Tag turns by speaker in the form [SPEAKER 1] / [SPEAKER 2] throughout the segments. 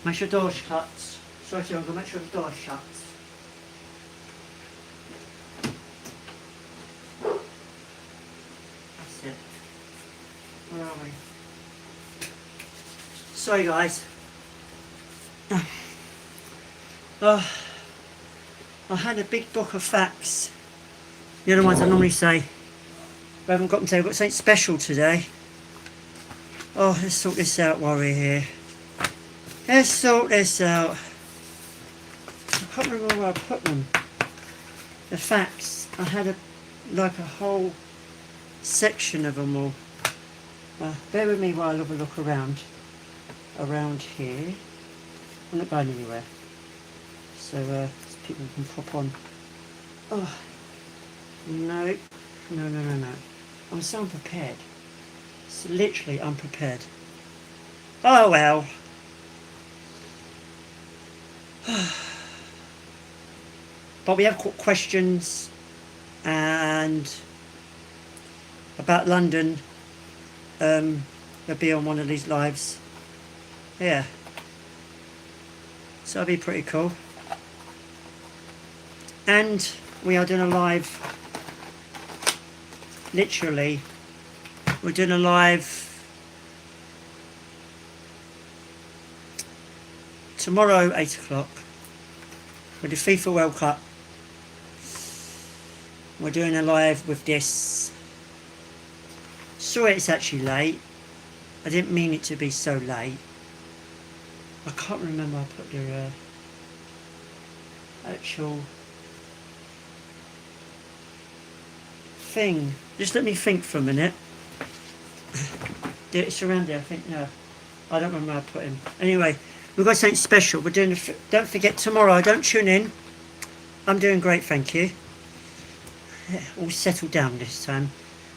[SPEAKER 1] Make sure the door's shut. Sorry, I'm going to make sure the door's shut. That's it. Where are we? Sorry guys. I had a big book of facts. The other ones I normally say. We haven't got them today. We've got something special today. Oh, let's sort this out while we're here. Let's sort this out. I can't remember where I put them. The facts. I had like a whole section of them all. Bear with me while I have a look around here. I'm not going anywhere. So people can pop on. Oh, no. I'm so unprepared. It's literally unprepared. Oh well. But we have questions and about London. They'll be on one of these lives. Yeah. So that'll be pretty cool. And we are doing a live. Literally, we're doing a live tomorrow, 8 o'clock, with the FIFA World Cup. We're doing a live with this. Sorry it's actually late. I didn't mean it to be so late. I can't remember I put the actual thing. Just let me think for a minute. It's around there, I think. No, I don't remember where I put him. Anyway, we've got something special. We're doing. Don't forget tomorrow. Don't tune in. I'm doing great, thank you. Yeah, all settled down this time.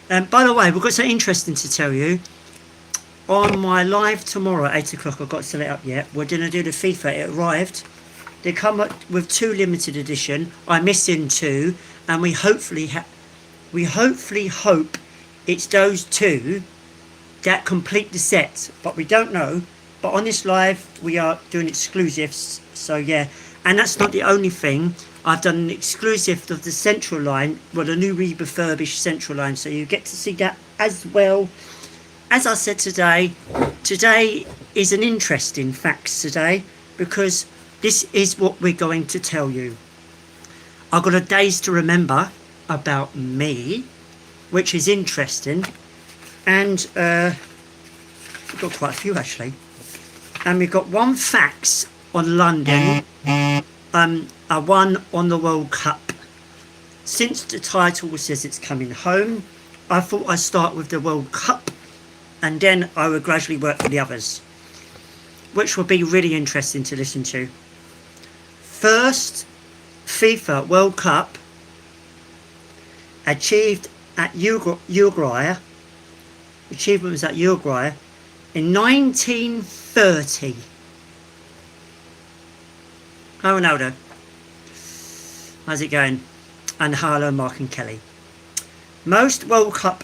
[SPEAKER 1] By the way, we've got something interesting to tell you. On my live tomorrow at 8 o'clock, I've got to set it up yet. We're going to do the FIFA. It arrived. They come up with 2 limited edition. I'm missing 2, and we hopefully hope it's those 2 that complete the set, but we don't know. But on this live, we are doing exclusives. So yeah, and that's not the only thing. I've done an exclusive of the central line, well, the new refurbished central line. So you get to see that as well. As I said today is an interesting facts today, because this is what we're going to tell you. I've got a days to remember about me, which is interesting, and we've got quite a few actually, and we've got 1 facts on London, a 1 on the World Cup. Since the title says it's coming home, I thought I'd start with the World Cup, and then I would gradually work for the others, which will be really interesting to listen to. First, FIFA World Cup achieved at Uruguay. Achievement was at Uruguay in 1930. Hi Ronaldo. How's it going? And hello Mark and Kelly. Most World Cup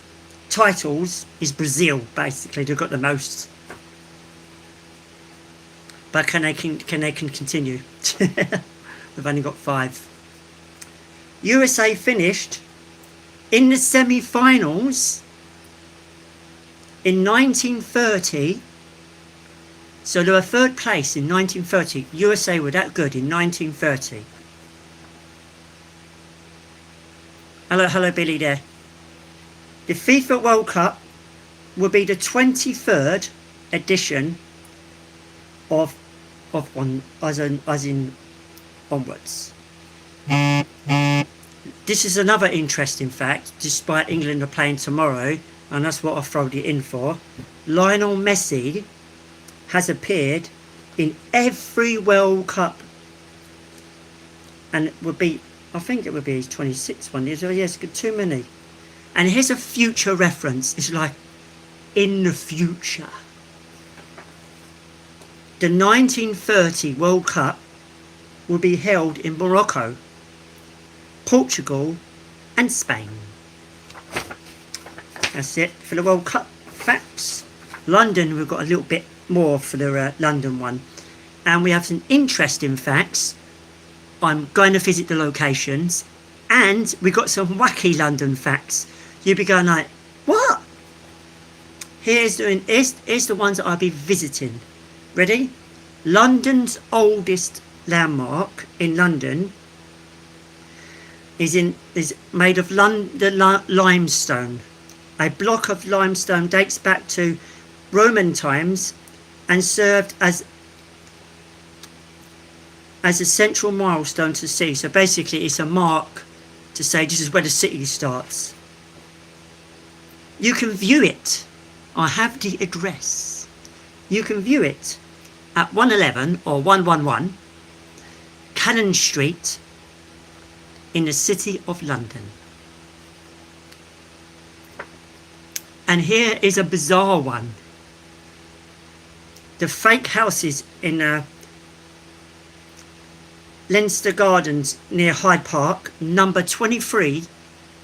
[SPEAKER 1] titles is Brazil, basically. They've got the most. But can they continue? We've only got 5. USA finished in the semi-finals in 1930. So they were 3rd place in 1930. USA were that good in 1930. Hello Billy there. The FIFA World Cup will be the 23rd edition of one, as in onwards. This is another interesting fact. Despite England are playing tomorrow, and that's what I've thrown it in for, Lionel Messi has appeared in every World Cup, and it would be, I think it would be his 26th one. Yes, too many. And here's a future reference. It's like in the future. The 1930 World Cup will be held in Morocco, Portugal and Spain. That's it for the World Cup facts. London, we've got a little bit more for the London one. and we have some interesting facts. I'm going to visit the locations, and we got some wacky London facts. You'll be going like, what? Here's the ones that I'll be visiting. Ready? London's oldest landmark in London is made of London limestone. A block of limestone dates back to Roman times and served as a central milestone to see. So basically it's a mark to say this is where the city starts. You can view it. I have the address. You can view it at 111 or 111 Cannon Street in the City of London. And here is a bizarre one. The fake houses in Leinster Gardens near Hyde Park, number 23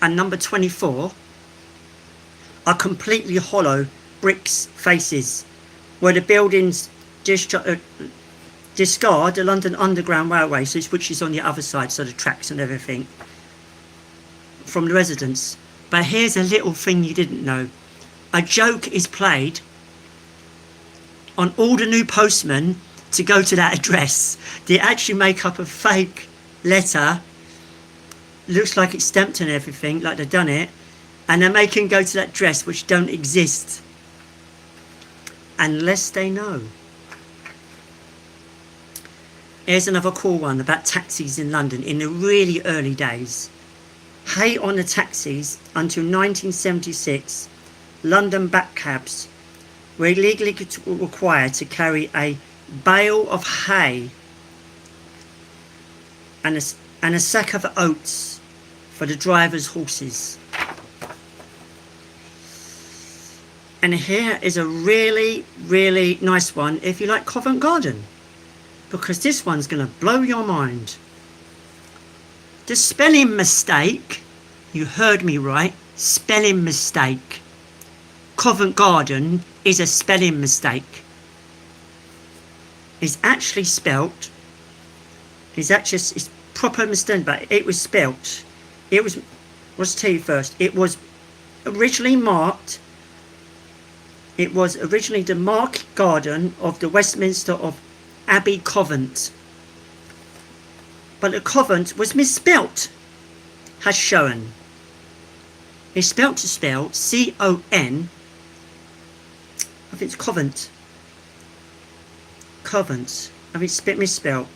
[SPEAKER 1] and number 24, are completely hollow bricks faces where the buildings discard the London Underground Railway, which is on the other side, so the tracks and everything, from the residents. But here's a little thing you didn't know. A joke is played on all the new postmen to go to that address. They actually make up a fake letter, looks like it's stamped and everything, like they've done it, and they're making go to that address which don't exist unless they know. Here's another cool one about taxis in London in the really early days. Hey on the taxis until 1976, London back cabs were legally required to carry a bale of hay and a sack of oats for the driver's horses. And here is a really, really nice one if you like Covent Garden, because this one's going to blow your mind. The spelling mistake, you heard me right, spelling mistake. Covent Garden is a spelling mistake. It's actually spelt, it's proper mistake, but it was spelt. It was, let's tell you first, it was originally the market garden of the Westminster of Abbey Covent. But the Covent was misspelt, has shown. It's spelt to spell C-O-N, I think it's Covent. Covent, I think it's a bit misspelt.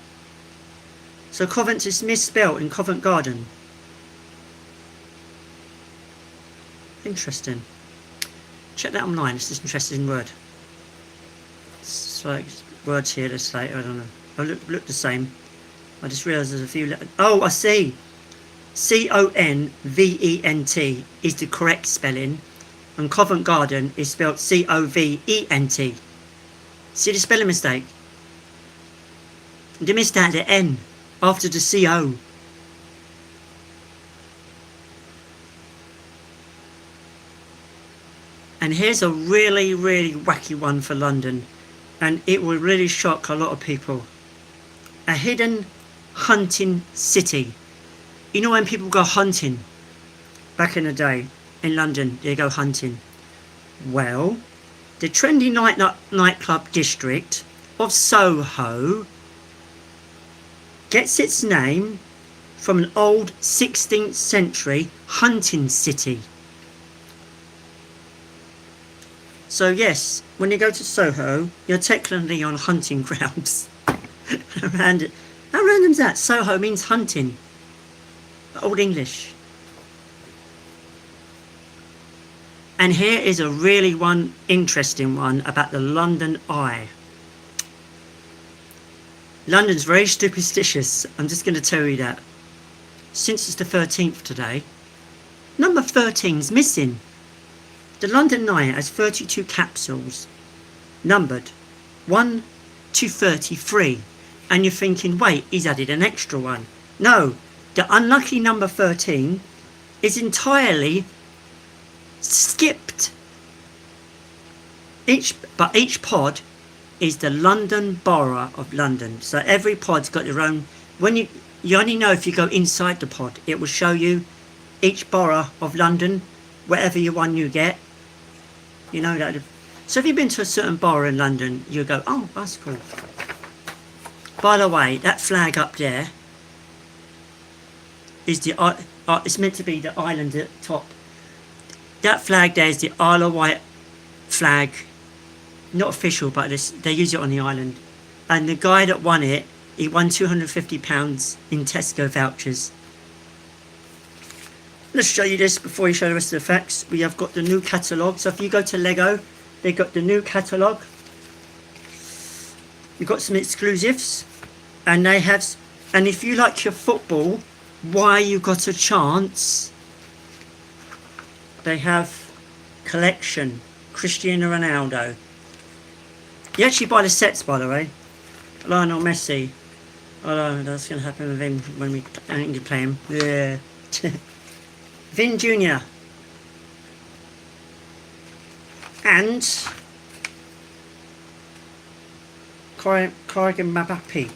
[SPEAKER 1] So Covent is misspelt in Covent Garden. Interesting. Check that online, it's just an interesting word. It's like words here that's like, I don't know. They look the same. I just realised there's a few letters. Oh, I see. C-O-N-V-E-N-T is the correct spelling, and Covent Garden is spelled C-O-V-E-N-T. See the spelling mistake? They missed out the N after the C-O. And here's a really, really wacky one for London, and it will really shock a lot of people. A hidden hunting city. You know when people go hunting? Back in the day, in London, they go hunting. Well, the trendy nightclub district of Soho gets its name from an old 16th century hunting city. So yes, when you go to Soho, you're technically on hunting grounds. How random's that? Soho means hunting. Old English. And here is a really interesting one about the London Eye. London's very superstitious. I'm just going to tell you that. Since it's the 13th today, number 13's missing. The London Eye has 32 capsules, numbered 1 to 33. And you're thinking, wait, he's added an extra one. No, the unlucky number 13 is entirely skipped. Each pod is the London Borough of London. So every pod's got their own. When you only know if you go inside the pod, it will show you each borough of London, whatever one you get. You know that. So if you've been to a certain borough in London, you go, oh, that's cool. By the way, that flag up there is the it's meant to be the island at the top. That flag there is the Isle of Wight flag. Not official, but they use it on the island. And the guy that won it, he won £250 in Tesco vouchers. Let's show you this before you show the rest of the facts. We have got the new catalogue. So if you go to Lego, they've got the new catalogue. You've got some exclusives. And they have, and if you like your football, why you got a chance, they have collection, Cristiano Ronaldo. You actually buy the sets, by the way. Lionel Messi. Oh no, that's going to happen with him when we play him. Yeah. Vin Jr. And Kylian Mbappe.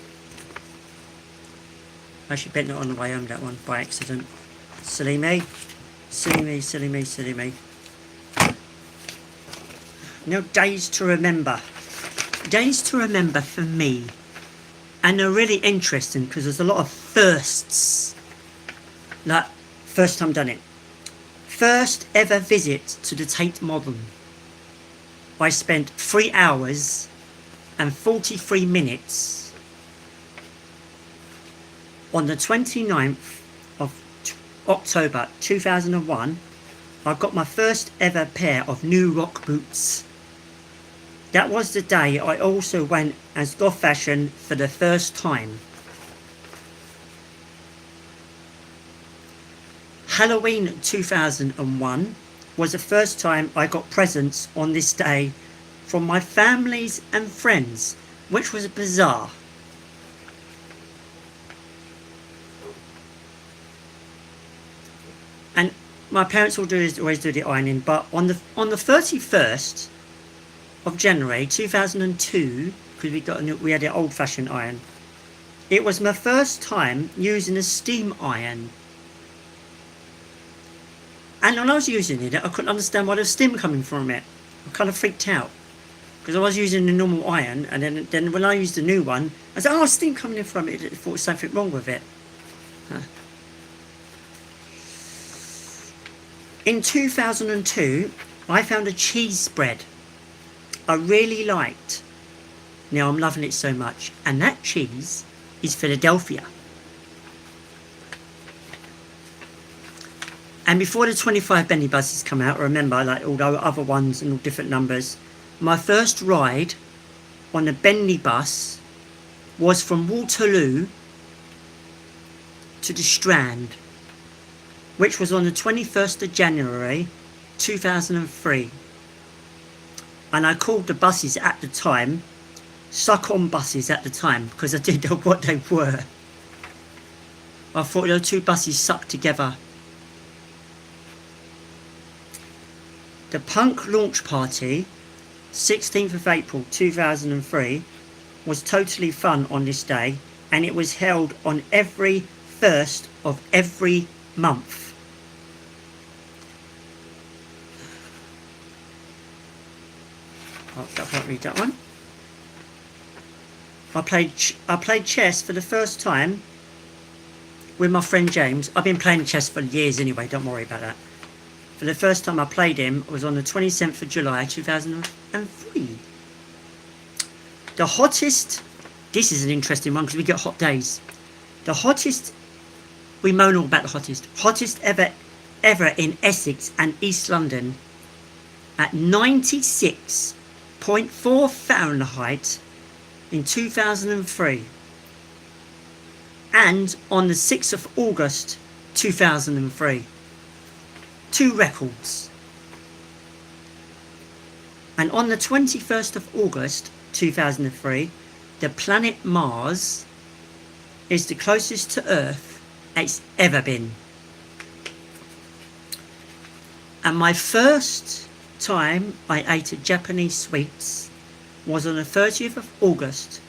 [SPEAKER 1] Actually bent it on the way home, that one, by accident. Silly me. Silly me, silly me, silly me. Now, days to remember. Days to remember for me. And they're really interesting because there's a lot of firsts. Like, first time done it. First ever visit to the Tate Modern. I spent 3 hours and 43 minutes on the 29th of October 2001. I got my first ever pair of new rock boots. That was the day I also went as goth fashion for the first time. Halloween 2001 was the first time I got presents on this day from my families and friends, which was bizarre. And my parents always do the ironing, but on the 31st of January 2002, because we had an old-fashioned iron, it was my first time using a steam iron. And when I was using it, I couldn't understand why there was steam coming from it. I kind of freaked out because I was using the normal iron, and then when I used the new one, I said, "Oh, steam coming in from it." I thought there was something wrong with it. Huh. In 2002, I found a cheese spread I really liked. Now I'm loving it so much. And that cheese is Philadelphia. And before the 25 Benny buses come out, remember, like all the other ones and all different numbers, my first ride on a Bentley bus was from Waterloo to the Strand, which was on the 21st of January 2003. And I called the buses at the time suck-on buses at the time, because I didn't know what they were. I thought those two buses sucked together. The punk launch party, 16th of April 2003, was totally fun on this day, and it was held on every 1st of every month. Oh, I can't read that one. I played chess for the first time with my friend James. I've been playing chess for years anyway, don't worry about that. For the first time I played him was on the 27th of July 2003. The hottest, this is an interesting one because we get hot days. The hottest, we moan all about the hottest ever in Essex and East London at 96.4 Fahrenheit in 2003. And on the 6th of August 2003. 2 records. And on the 21st of August 2003, the planet Mars is the closest to Earth it's ever been. And my first time I ate a Japanese sweets was on the 30th of August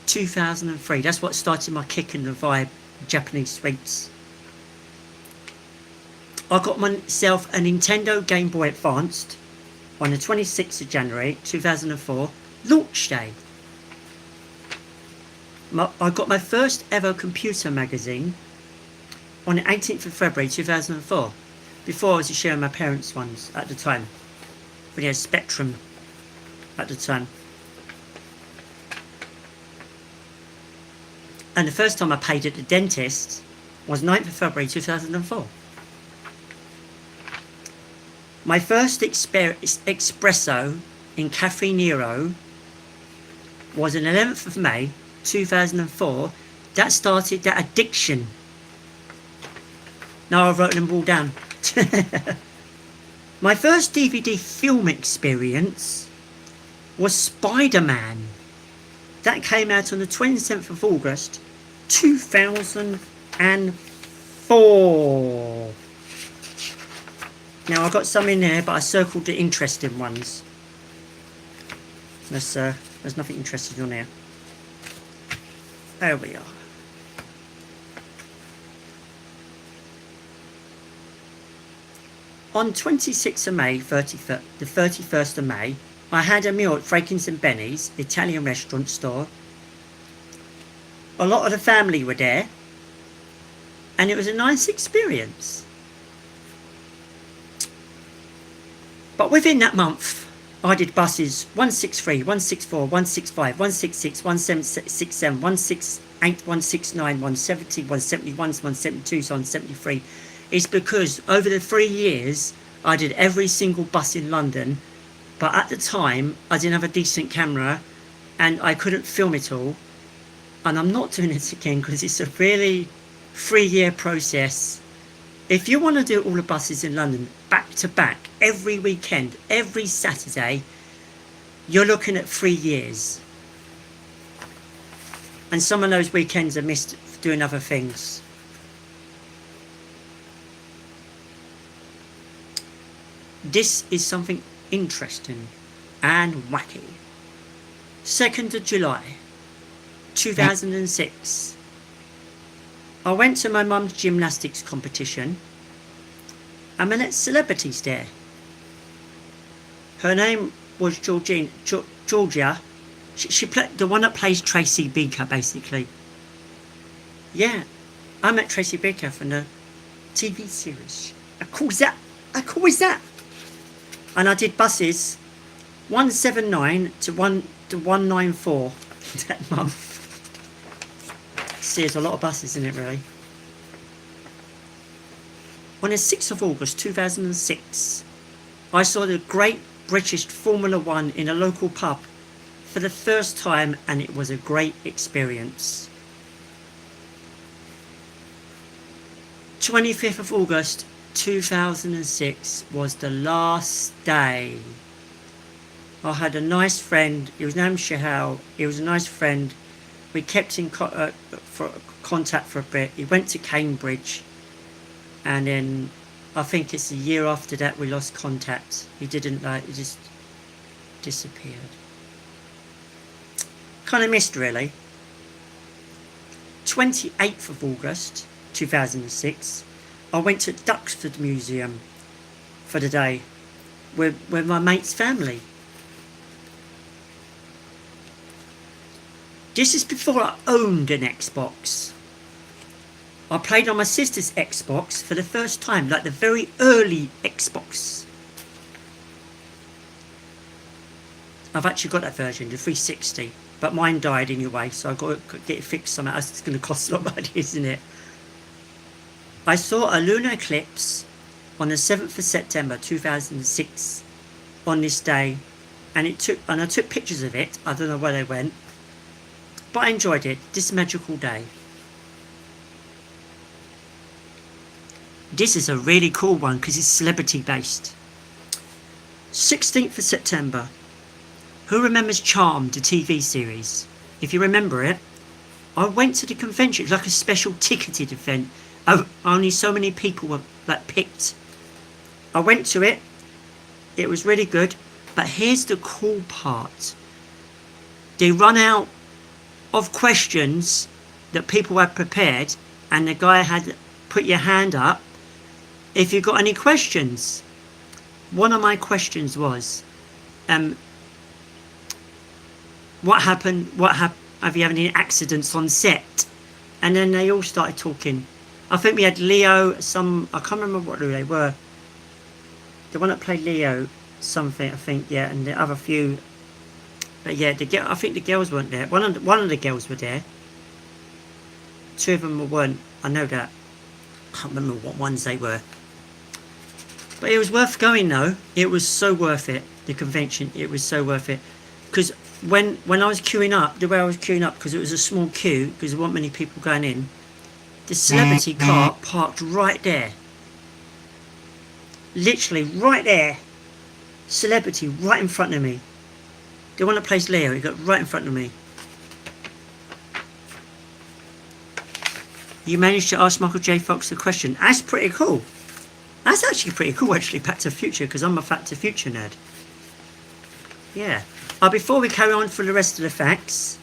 [SPEAKER 1] 2003. That's what started my kick in the vibe Japanese sweets. I got myself a Nintendo Game Boy Advanced on the 26th of January 2004, launch day. I got my first ever computer magazine on the 18th of February 2004. Before I was sharing my parents' ones at the time. We had Spectrum at the time. And the first time I paid at the dentist was 9th of February 2004. My first espresso in Cafe Nero was on 11th of May 2004. That started that addiction. Now I've written them all down. My first DVD film experience was Spider-Man. That came out on the 27th of August 2004. Now I've got some in there, but I circled the interesting ones. There's nothing interesting on there. There we are. On 26th of May, the 31st of May, I had a meal at Franklin's and Benny's, Italian restaurant store. A lot of the family were there, and it was a nice experience. But within that month, I did buses 163, 164, 165, 166, 1767, 168, 169, 170, 171, 172, 173. It's because over the 3 years I did every single bus in London, but at the time I didn't have a decent camera and I couldn't film it all, and I'm not doing it again because it's a really 3-year process. If you want to do all the buses in London back to back every weekend, every Saturday, you're looking at 3 years, and some of those weekends are missed doing other things. This is something interesting and wacky. 2nd of July 2006. I went to my mum's gymnastics competition and I met celebrities there. Her name was Georgia. She played the one that plays Tracy Beaker, basically. Yeah, I met Tracy Beaker from the TV series. How cool is that? And I did buses 179 to 194 that month. See, there's a lot of buses in it, really. On the 6th of August 2006, I saw the Great British Formula 1 in a local pub for the first time, and it was a great experience. 25th of August 2006 was the last day. I had a nice friend. He was named Shahal. He was a nice friend. We kept in contact for a bit. He went to Cambridge, and then I think it's a year after that we lost contact. He just disappeared. Kind of missed, really. 28th of August 2006, I went to Duxford Museum for the day with my mate's family. This is before I owned an Xbox. I played on my sister's Xbox for the first time, like the very early Xbox. I've actually got that version, the 360, but mine died anyway, so I've got to get it fixed somehow. It's going to cost a lot of money, isn't it? I saw a lunar eclipse on the 7th of September 2006 on this day, and I took pictures of it. I don't know where they went, but I enjoyed it. This magical day. This is a really cool one because it's celebrity based. 16th of September. Who remembers Charmed, the TV series? If you remember it, I went to the convention. It was like a special ticketed event. Only so many people were picked. I went to it. It was really good. But here's the cool part. they run out of questions that people had prepared, and the guy had put your hand up if you got any questions. One of my questions was, what happened? Have you had any accidents on set? And then they all started talking. I think we had Leo, I can't remember what they were. The one that played Leo, something, I think, yeah, and the other few. But yeah, I think the girls weren't there. One of the girls were there. Two of them weren't. I know that. I can't remember what ones they were. But it was worth going though. It was so worth it. The convention, it was so worth it. Because when I was queuing up, the way I was queuing up, because it was a small queue, because there weren't many people going in, the celebrity car parked right there. Literally right there. Celebrity right in front of me. The one that plays Leo, he got right in front of me. You managed to ask Michael J. Fox the question. That's pretty cool. That's actually pretty cool, actually, Back to the Future, because I'm a Back to the Future nerd. Yeah. Before we carry on for the rest of the facts,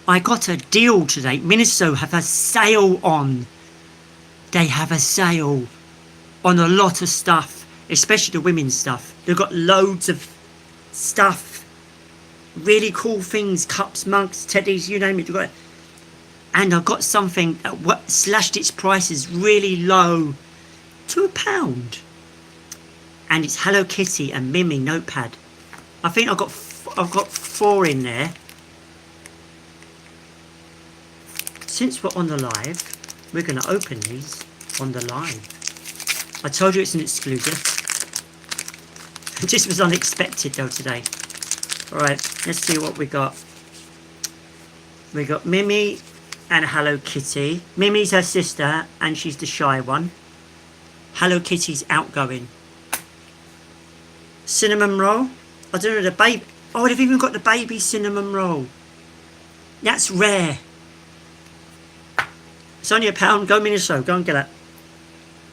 [SPEAKER 1] I got a deal today. Miniso have a sale on. They have a sale on a lot of stuff, especially the women's stuff. They've got loads of stuff, really cool things, cups, mugs, teddies, you name it. Got it. And I got something that slashed its prices really low to £1, and it's Hello Kitty and Mimi notepad. I think I've got 4 in there. Since we're on the live, we're going to open these on the live. I told you it's an exclusive. This was unexpected though today. Alright, let's see what we got. We got Mimi and Hello Kitty. Mimi's her sister and she's the shy one. Hello Kitty's outgoing. Cinnamon roll. I don't know, the baby. Oh, they've even got the baby cinnamon roll. That's rare. It's only £1. Go Miniso, go and get it.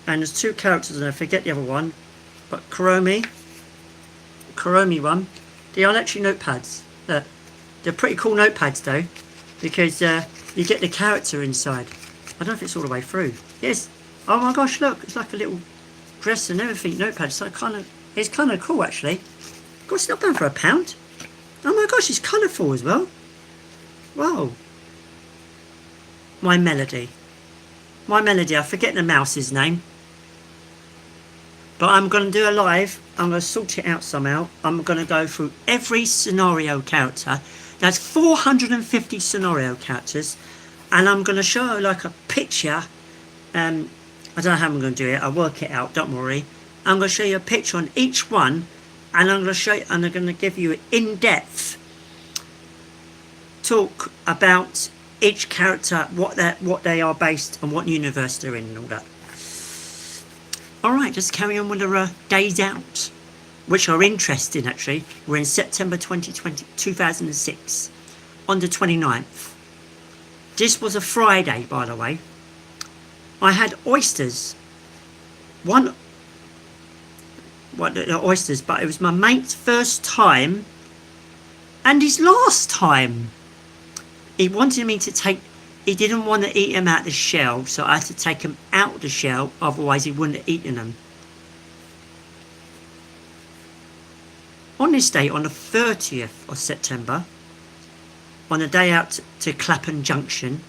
[SPEAKER 1] And there's 2 characters and I forget the other one. But Kuromi one. They are actually notepads. They're pretty cool notepads though, because you get the character inside. I don't know if it's all the way through. Yes. Oh my gosh, look, it's like a little dress and everything notepad. So it's kind of cool actually. God, it's not bad for £1. Oh my gosh, it's colourful as well. Wow. My Melody, I forget the mouse's name. But I'm going to do a live. I'm going to sort it out somehow. I'm going to go through every scenario character. There's 450 scenario characters. And I'm going to show like a picture. I don't know how I'm going to do it. I'll work it out, don't worry. I'm going to show you a picture on each one. And I'm going to show you, and I'm going to give you an in-depth talk about each character, what they are based on, what universe they're in and all that. Alright, just carry on with the days out, which are interesting actually. We're in September 2006, on the 29th. This was a Friday, by the way. I had oysters. Oysters, but it was my mate's first time and his last time. He wanted me to take, he didn't want to eat them out the shell, so I had to take them out the shell, otherwise he wouldn't have eaten them. On this day, on the 30th of September, on the day out to Clapham Junction,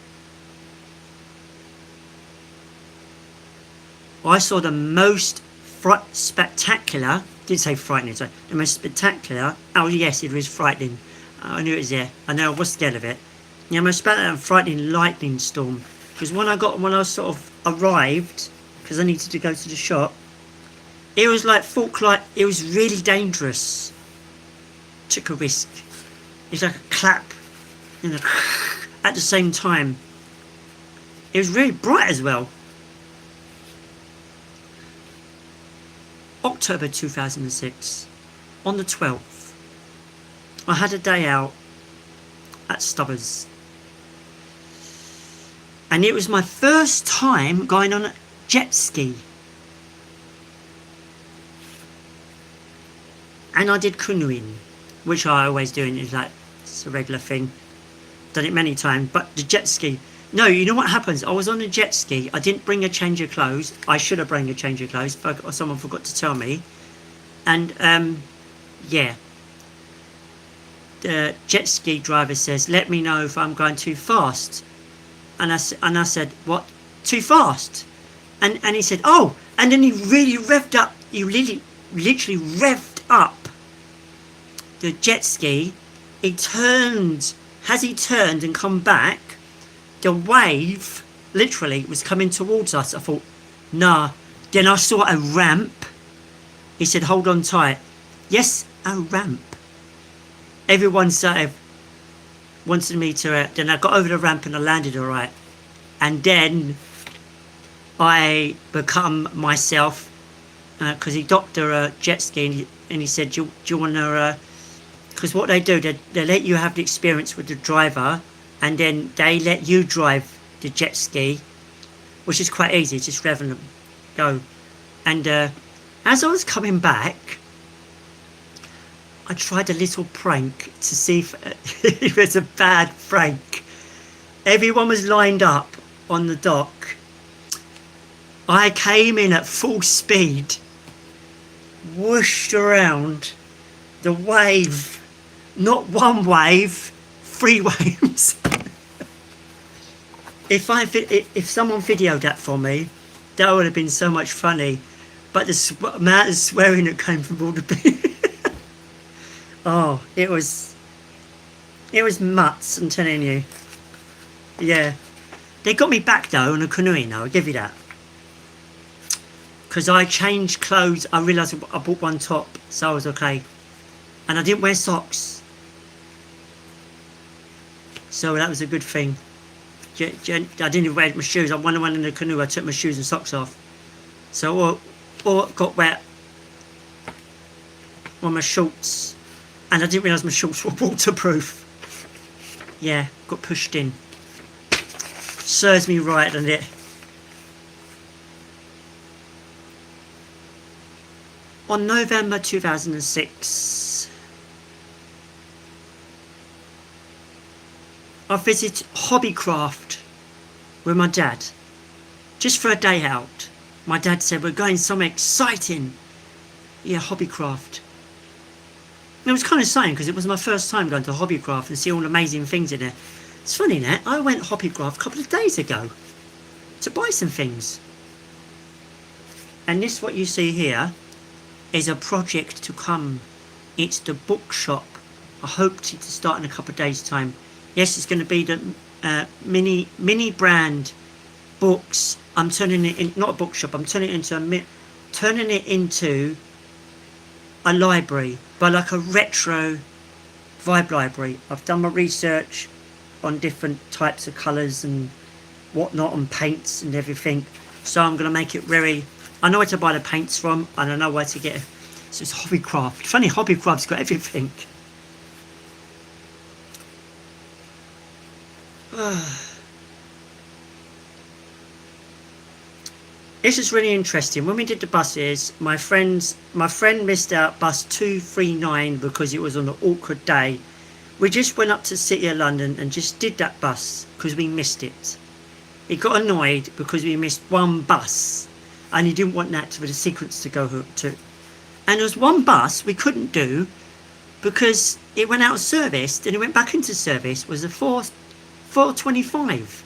[SPEAKER 1] I saw the most spectacular, didn't say frightening, sorry, the most spectacular, oh yes, it was frightening, I knew it was there, I know I was scared of it. Yeah, most spectacular and frightening lightning storm, because when I sort of arrived, because I needed to go to the shop, it was like it was really dangerous. Took a risk. It's like a clap, at the same time. It was really bright as well. October 2006, on the 12th, I had a day out at Stubbers, and it was my first time going on a jet ski, and I did canoeing, which I always do, and it's like It's a regular thing. Done it many times. But the jet ski, no, you know what happens? I was on a jet ski. I didn't bring a change of clothes. I should have brought a change of clothes, but someone forgot to tell me. And yeah, the jet ski driver says, "Let me know if I'm going too fast." And I said, "What? Too fast?" And he said, "Oh," and then he really revved up. He literally revved up the jet ski. He turned. As he turned and come back, the wave literally was coming towards us. I thought, nah. Then I saw a ramp. He said, "Hold on tight." Yes, a ramp. Everyone sort of wanted me to. Then I got over the ramp and I landed all right. And then I become myself because he docked a jet ski and he said, "Do you want to?" Because what they do, they let you have the experience with the driver, and then they let you drive the jet ski, which is quite easy. Just revving them, go. And as I was coming back, I tried a little prank to see if it was a bad prank. Everyone was lined up on the dock. I came in at full speed, whooshed around the wave. Not one wave, 3 waves. If someone videoed that for me, that would have been so much funny. But the amount of swearing that came from all the people. Oh, it was nuts, I'm telling you. Yeah. They got me back though on a canoeing though, I'll give you that. Because I changed clothes, I realised I bought one top, so I was okay. And I didn't wear socks. So that was a good thing. I didn't even wear my shoes. When I went in the canoe, I took my shoes and socks off. So all got wet were my shorts. And I didn't realise my shorts were waterproof. Yeah, got pushed in. Serves me right, doesn't it? On November 2006, I visited Hobbycraft with my dad, just for a day out. My dad said, "We're going somewhere exciting." Yeah, Hobbycraft. It was kind of exciting because it was my first time going to Hobbycraft and see all the amazing things in there. It's funny that I went Hobbycraft a couple of days ago to buy some things. And this, what you see here, is a project to come. It's the bookshop. I hope to start in a couple of days' time. Yes, it's going to be the mini brand books. I'm turning it in, not a bookshop. I'm turning it into a library, but like a retro vibe library. I've done my research on different types of colours and whatnot, and paints and everything. So I'm going to make it very. I know where to buy the paints from, and I know where to get it. So it's Hobbycraft. Funny, Hobbycraft's got everything. This is really interesting. When we did the buses, my friend missed out bus 239 because it was on an awkward day. We just went up to the City of London and just did that bus because we missed it. He got annoyed because we missed one bus and he didn't want that to be the sequence to go to. And there was one bus we couldn't do because it went out of service, then it went back into service, was a 425.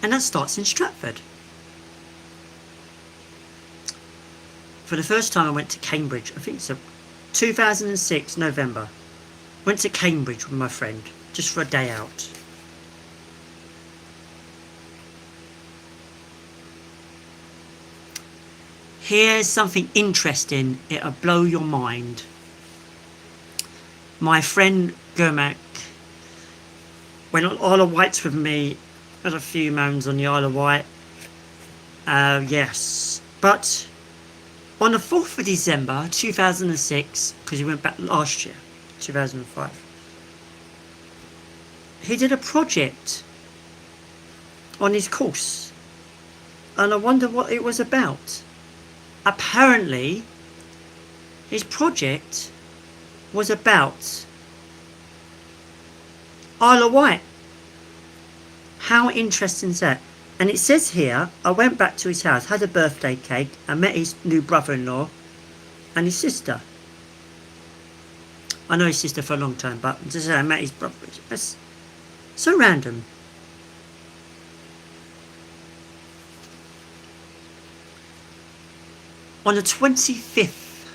[SPEAKER 1] And that starts in Stratford. For the first time I went to Cambridge, I think it's 2006 November. Went to Cambridge with my friend, just for a day out. Here's something interesting, it'll blow your mind. My friend Gurmak went on Isle of Wight with me. Had a few mounds on the Isle of Wight. Yes. But on the 4th of December 2006, because he went back last year, 2005, he did a project on his course. And I wonder what it was about. Apparently, his project was about Isle of Wight. How interesting is that? And it says here, I went back to his house, had a birthday cake, and met his new brother-in-law and his sister. I know his sister for a long time, but just I met his brother. That's so random. On the 25th,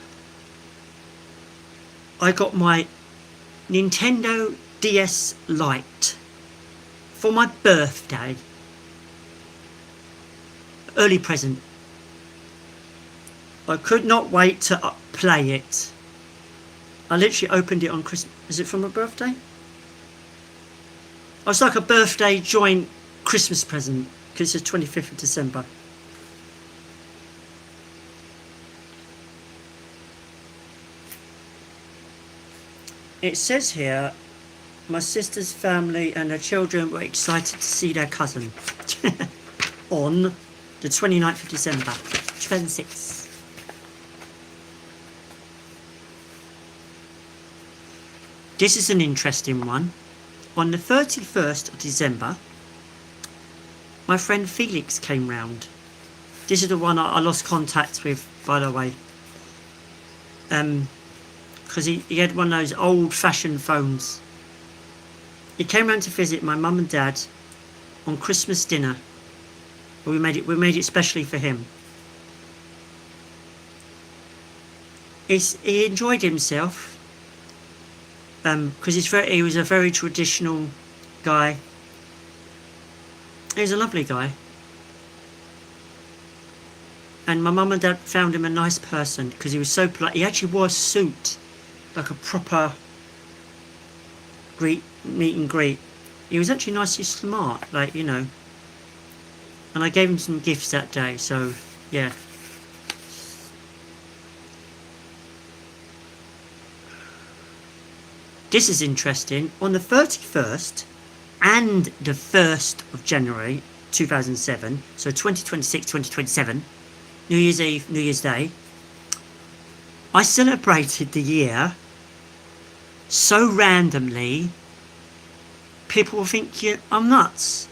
[SPEAKER 1] I got my Nintendo DS Lite for my birthday. Early present. I could not wait to play it. I literally opened it on Christmas. Is it for my birthday? Oh, it's like a birthday joint Christmas present because it's the 25th of December. It says here, my sister's family and her children were excited to see their cousin on the 29th of December, 2006. This is an interesting one. On the 31st of December, my friend Felix came round. This is the one I lost contact with, by the way. Because he had one of those old-fashioned phones. He came round to visit my mum and dad on Christmas dinner. We made it specially for him. He enjoyed himself because he was a very traditional guy. He was a lovely guy. And my mum and dad found him a nice person because he was so polite. He actually wore a suit, like a proper meet and greet. He was actually nicely smart, like, you know. And I gave him some gifts that day, so yeah. This is interesting. On the 31st and the 1st of January 2007, so 2026, 2027, New Year's Eve, New Year's Day, I celebrated the year so randomly, people will think I'm nuts.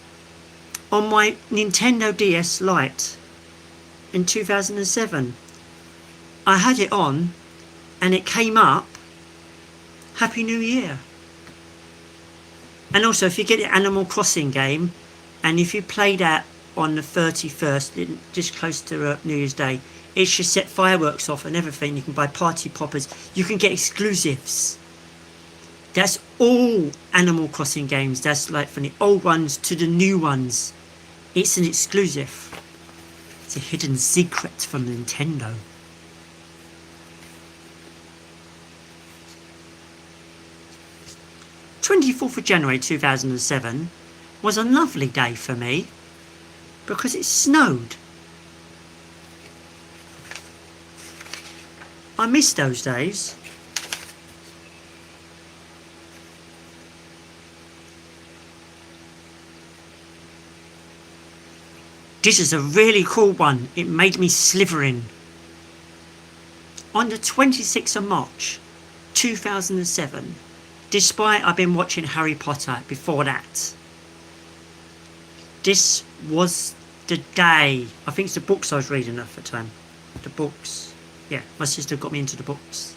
[SPEAKER 1] On my Nintendo DS Lite in 2007, I had it on and it came up, Happy New Year. And also, if you get the Animal Crossing game, and if you play that on the 31st, just close to New Year's Day, it should set fireworks off and everything. You can buy party poppers. You can get exclusives. That's all Animal Crossing games. That's like from the old ones to the new ones. It's an exclusive. It's a hidden secret from Nintendo. '24th of January 2007 was a lovely day for me because it snowed. I miss those days. This is a really cool one. It made me slithering. On the 26th of March 2007, despite I've been watching Harry Potter before that, this was the day, I think it's the books I was reading at the time. The books. Yeah, my sister got me into the books.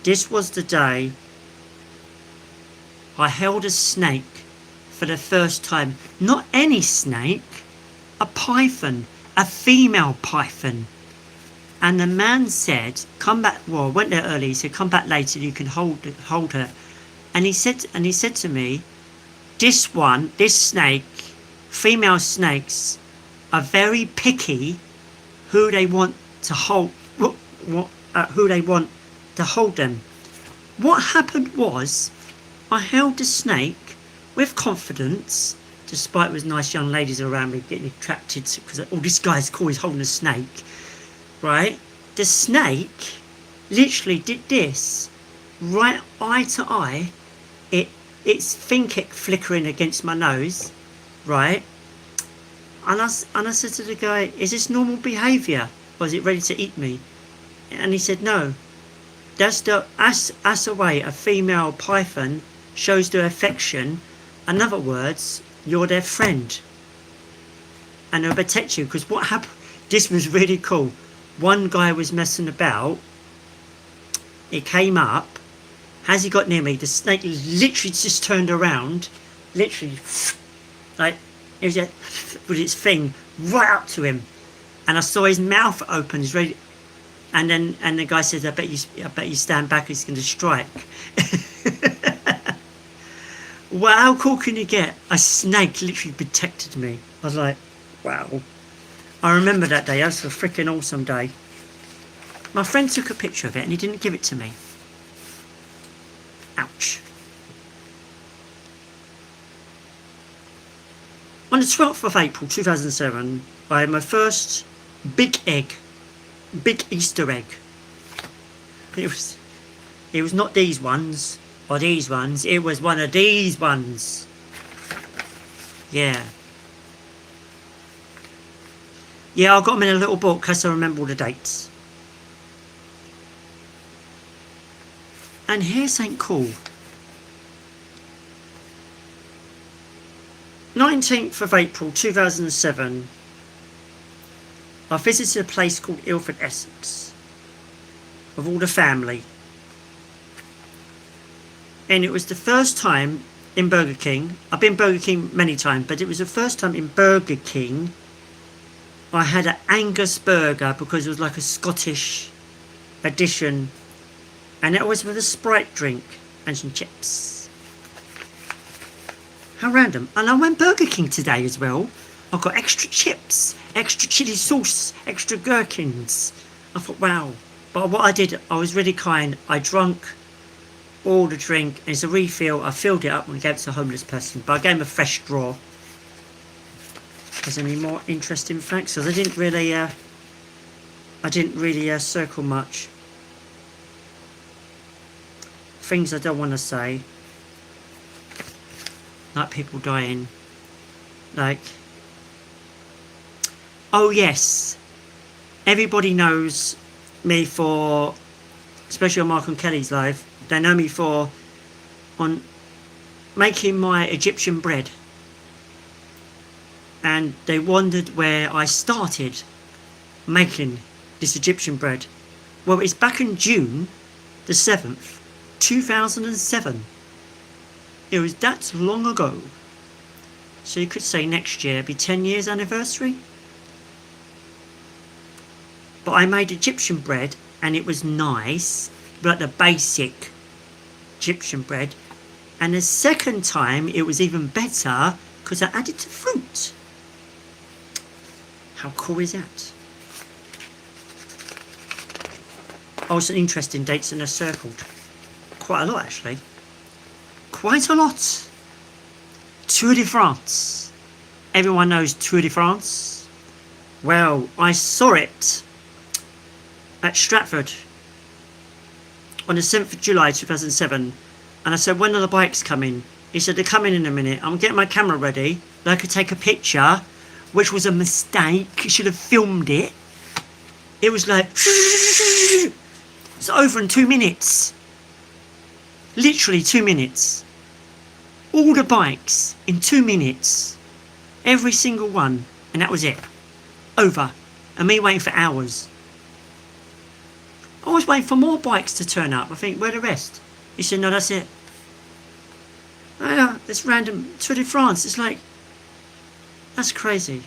[SPEAKER 1] This was the day I held a snake for the first time. Not any snake, a python, a female python. And the man said, come back, well, I went there early, he said, come back later, you can hold her. And he said to me, this snake, female snakes are very picky who they want to hold, who they want to hold them. What happened was, I held the snake with confidence, despite there was nice young ladies around me getting attracted because, oh, this guy's cool, he's holding a snake, right? The snake literally did this, right eye to eye, its fin kept flickering against my nose, right? And I said to the guy, is this normal behaviour? Or is it ready to eat me? And he said, no. That's the way a female python shows their affection. In other words, you're their friend. And they'll protect you. Because what happened, this was really cool. One guy was messing about. He came up. As he got near me, the snake literally just turned around. Literally, like, it was just, with its thing right up to him. And I saw his mouth open. He's ready. And the guy says, I bet you stand back, he's going to strike. Well, how cool can you get? A snake literally protected me. I was like, wow. I remember that day. That was a freaking awesome day. My friend took a picture of it and he didn't give it to me. Ouch. On the 12th of April 2007, I had my first big Easter egg. It was not these ones or these ones. It was one of these ones. Yeah. Yeah, I got them in a little book because I remember all the dates. And here's something cool. 19th of April 2007, I visited a place called Ilford, Essex, with all the family. And it was the first time in Burger King. I've been Burger King many times, but it was the first time in Burger King I had an Angus burger, because it was like a Scottish edition. And it was with a Sprite drink and some chips. How random. And I went Burger King today as well. I got extra chips, extra chilli sauce, extra gherkins. I thought, wow. But what I did, I was really kind. I drank all the drink, and it's a refill. I filled it up and gave it to a homeless person. But I gave him a fresh straw. There's any more interesting facts? Because I didn't really circle much. Things I don't want to say. Like people dying. Like, oh yes, everybody knows me for, especially on Mark and Kelly's live, they know me for on making my Egyptian bread. And they wondered where I started making this Egyptian bread. Well, it's back in June the 7th, 2007. It was that long ago. So you could say next year be 10 years anniversary. But I made Egyptian bread and it was nice, but the basic Egyptian bread. And the second time it was even better because I added to fruit. How cool is that? Oh, some interesting dates and they're circled. Quite a lot actually. Quite a lot. Tour de France. Everyone knows Tour de France. Well, I saw it at Stratford on the 7th of July 2007, and I said, when are the bikes coming? He said, they're coming in a minute. I'm getting my camera ready so I could take a picture, which was a mistake. I should have filmed it. It was like it's over in 2 minutes. Literally 2 minutes. All the bikes in 2 minutes. Every single one. And that was it. Over. And me waiting for hours. I was waiting for more bikes to turn up. I think, where the rest? He said, no, that's it. This random Tour de France. It's like, that's crazy.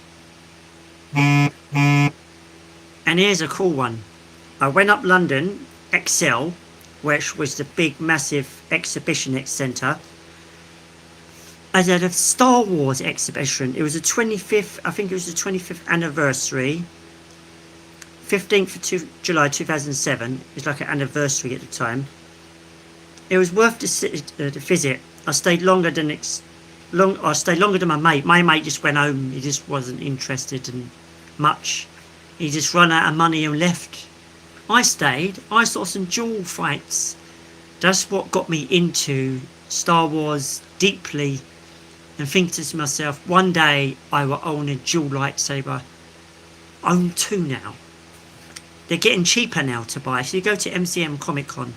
[SPEAKER 1] And here's a cool one. I went up London, XL, which was the big, massive exhibition centre. I had a Star Wars exhibition. It was the 25th, I think it was the 25th anniversary. 15th of July 2007. It was like an anniversary at the time. It was worth the visit. I stayed longer than my mate. My mate just went home. He just wasn't interested in much. He just ran out of money and left. I stayed. I saw some duel fights. That's what got me into Star Wars deeply, and thinking to myself, one day I will own a dual lightsaber. Own two now. They're getting cheaper now to buy. So you go to MCM Comic Con,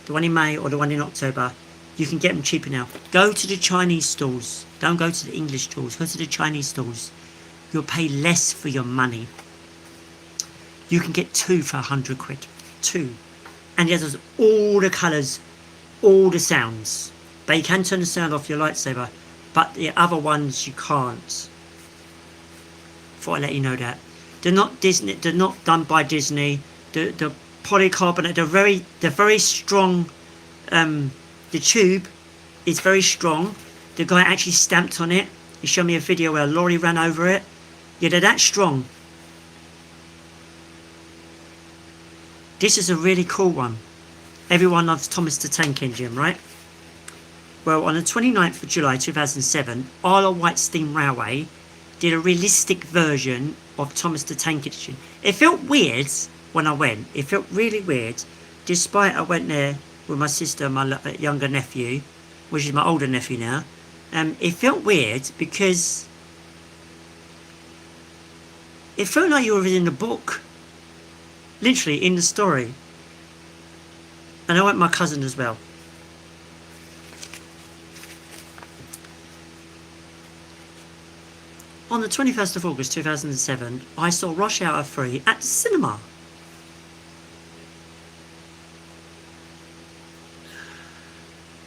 [SPEAKER 1] the one in May or the one in October, You can get them cheaper now. Go to the Chinese stores. Don't go to the English stores. Go to the Chinese stores. You'll pay less for your money. You can get 2 for 100 quid. 2. And it has all the colours, all the sounds. But you can turn the sound off your lightsaber. But the other ones you can't. Thought I'd let you know that. They're not Disney. They're not done by Disney. The polycarbonate. They're very strong. The tube is very strong. The guy actually stamped on it. He showed me a video where a lorry ran over it. Yeah, they're that strong. This is a really cool one. Everyone loves Thomas the Tank Engine, right? Well, on the 29th of July 2007, Isle of Wight Steam Railway did a realistic version of Thomas the Tank Engine. It felt weird when I went. It felt really weird, despite I went there with my sister and my younger nephew, which is my older nephew now. It felt weird because it felt like you were in the book. Literally in the story. And I went with my cousin as well. On the 21st of August 2007, I saw Rush Hour 3 at the cinema.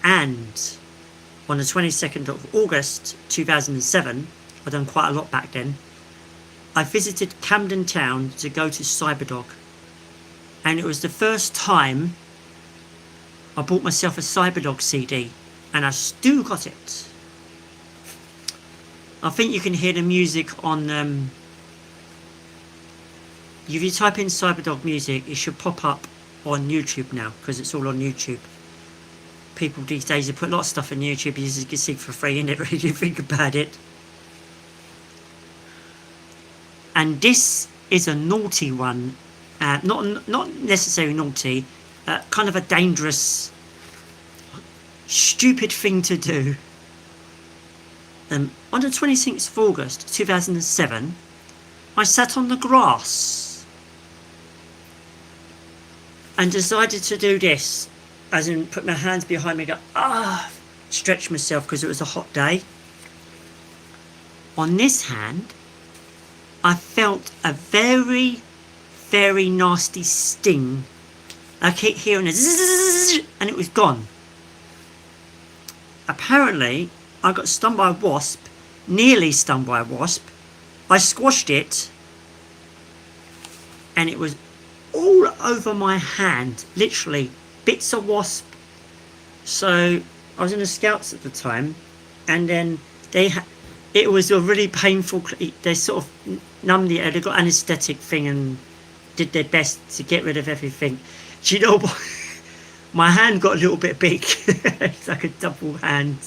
[SPEAKER 1] And on the 22nd of August 2007, I'd done quite a lot back then, I visited Camden Town to go to Cyberdog. And it was the first time I bought myself a Cyberdog CD, and I still got it. I think you can hear the music on, if you type in Cyberdog music, it should pop up on YouTube now, because it's all on YouTube. People these days, they put a lot of stuff on YouTube, as you can see, for free, innit, really, if you think about it. And this is a naughty one. Not necessarily naughty, kind of a dangerous, stupid thing to do. On the 26th of August 2007, I sat on the grass and decided to do this, as in put my hands behind me and go, stretch myself because it was a hot day. On this hand, I felt a very, very nasty sting. I keep hearing a zzz, and it was gone. Apparently, I got stung by a wasp, nearly stung by a wasp. I squashed it, and it was all over my hand, literally bits of wasp. So I was in the Scouts at the time, and then it was a really painful. They sort of numbed it. They got anaesthetic thing and did their best to get rid of everything. Do you know what? My hand got a little bit big. It's like a double hand.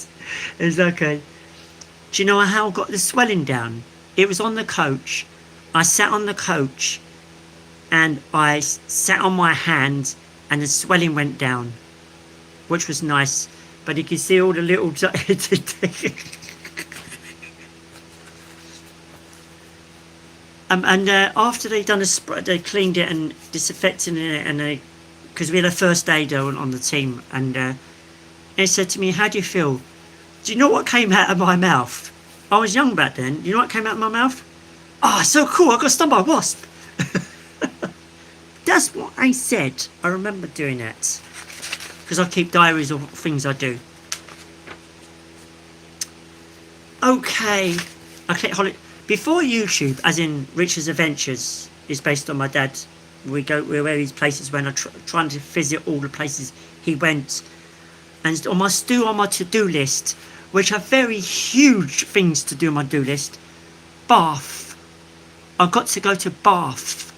[SPEAKER 1] It's like a... Do you know how I got the swelling down? It was on the coach. I sat on the coach and I sat on my hand and the swelling went down, which was nice. But you can see all the little... and after they'd done a spray, they cleaned it and disinfected it, and they, because we had a first aider on the team, and they said to me, "How do you feel?" Do you know what came out of my mouth? I was young back then. You know what came out of my mouth? "Oh, so cool! I got stung by a wasp." That's what I said. I remember doing that because I keep diaries of things I do. Okay, I click holiday. Before YouTube, as in Richard's Adventures, is based on my dad. We where these places when I'm trying to visit all the places he went. And still on my to-do list, which are very huge things to do on my to-do list, Bath. I've got to go to Bath.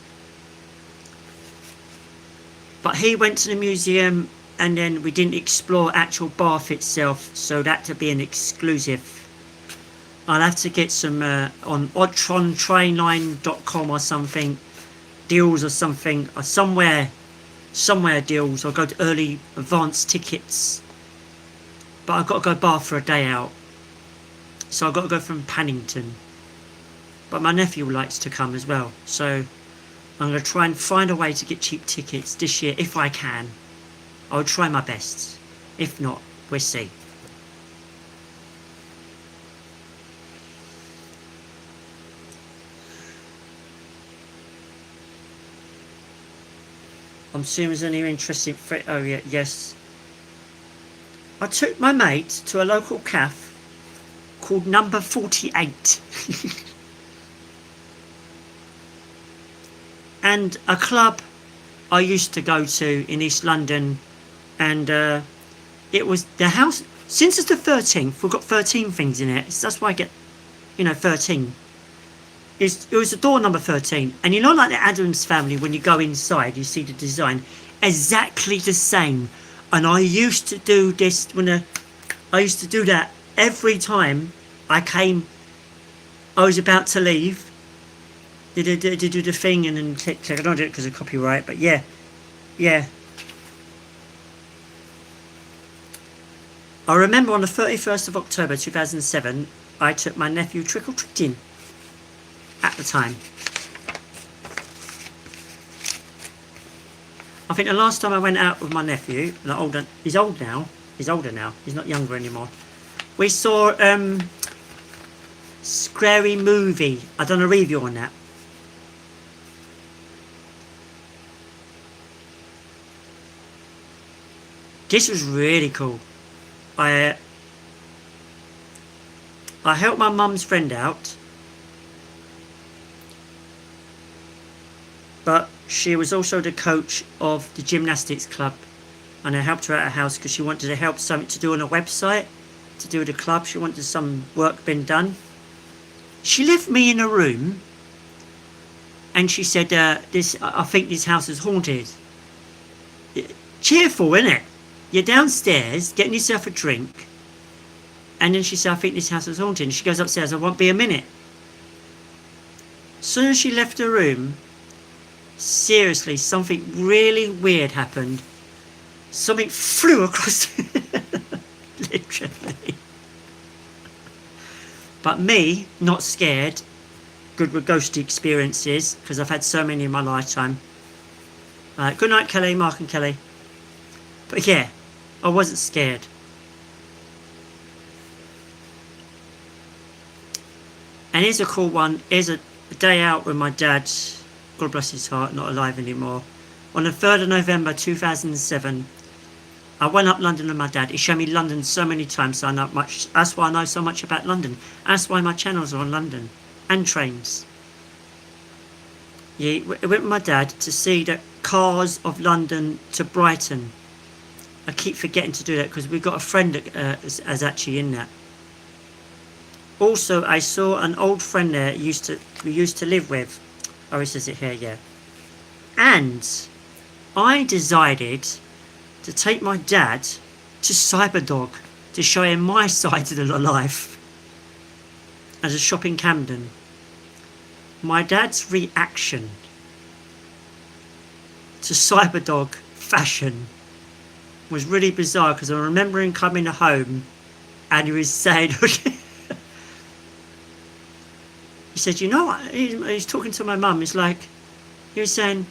[SPEAKER 1] But he went to the museum and then we didn't explore actual Bath itself, so that to be an exclusive. I'll have to get some on oddtrontrainline.com or something, deals or something, or somewhere deals. I'll go to early advance tickets. But I've got to go Bath for a day out. So I've got to go from Paddington. But my nephew likes to come as well. So I'm going to try and find a way to get cheap tickets this year if I can. I'll try my best. If not, We'll see. I'm assuming there's any interesting... Oh, yeah, yes. I took my mate to a local cafe called Number 48. And a club I used to go to in East London. And it was the house... Since it's the 13th, we've got 13 things in it. So that's why I get, 13. It was the door number 13, and like the Addams Family, when you go inside you see the design exactly the same. And I used to do this I used to do that every time I was about to leave. Did do the thing and then click. I don't do it because of copyright, but yeah. I remember on the 31st of October 2007 I took my nephew trick-or-treating. At the time, I think the last time I went out with my nephew, he's older now. He's not younger anymore. We saw Scary Movie. I done a review on that. This was really cool. I helped my mum's friend out. But she was also the coach of the gymnastics club, and I helped her at her house because she wanted to help something to do on a website to do with the club. She wanted some work being done. She left me in a room and she said, I think this house is haunted. Cheerful, innit? You're downstairs getting yourself a drink, and then she said, I think this house is haunted. And she goes upstairs, I won't be a minute. As soon as she left the room, seriously, something really weird happened. Something flew across literally. But me, not scared, good with ghosty experiences, because I've had so many in my lifetime. Good night, Kelly, Mark and Kelly. But yeah, I wasn't scared. And here's a cool one. Here's a day out with my dad. God bless his heart, not alive anymore. On the 3rd of November 2007, I went up London with my dad. He showed me London so many times, so I know much. That's why I know so much about London. That's why my channels are on London and trains. Yeah, I went with my dad to see the cars of London to Brighton. I keep forgetting to do that because we've got a friend that is actually in that. Also, I saw an old friend there we used to live with. Oh, it says it here, yeah. And I decided to take my dad to Cyberdog to show him my side of the life as a shop in Camden. My dad's reaction to Cyberdog fashion was really bizarre, because I remember him coming home and he was saying he said, you know what, he's talking to my mum, he's like, he was saying,